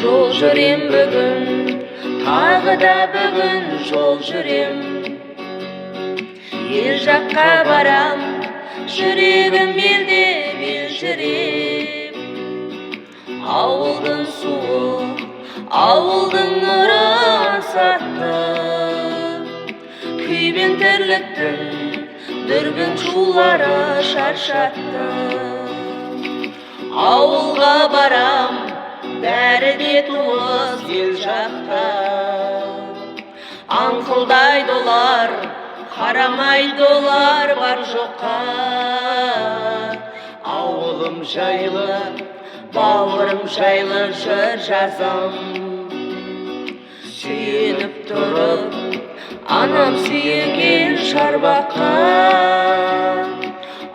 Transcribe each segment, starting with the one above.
Жол жүрем бүгін, тағы да бүгін жол жүрем. Ел жаққа барам, жүрегім елде елжіреп. Ауылдың суы, ауылдың нұры сатты, күй бен тірліктің дүрбін шулары шаршатты. Ауылға барам, бәрі де туыс ел жақта. Аңқылдайды олар, қарамайды олар бар жоққа. Ауылым жайлы, бауырым жайлы жыр жазам. Сүйеніп тұрып, анам сүйенген шарбаққа.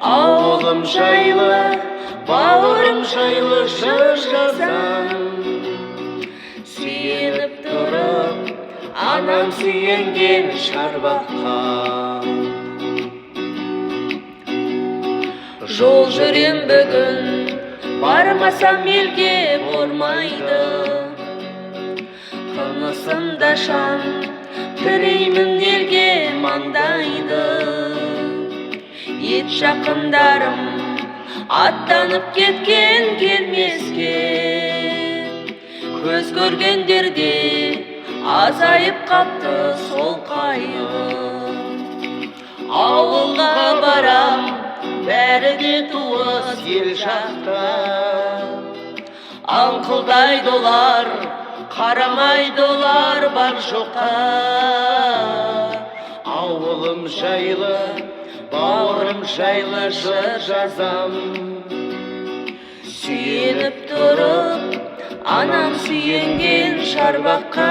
Ауылым жайлы, бауырым жайлы жыр жазам. Сүйеніп тұрып, анам сүйенген шарбаққа. Жол жүрем бүгін, бармасам елге болмайды. Тынысымда шам, тілеймін елге маңдайды. Ет жақындарым аттанып кеткен келмеске. Көз көргендерде азайып қапты сол қайғы. Ауылға барам, бәрі де туыс ел жақта. Аңқылдайды олар, қарамайды олар бар жоққа. Ауылым жайлы, бауырым жайлы жыр жазам. Сүйеніп тұрып, анам сүйенген шарбаққа.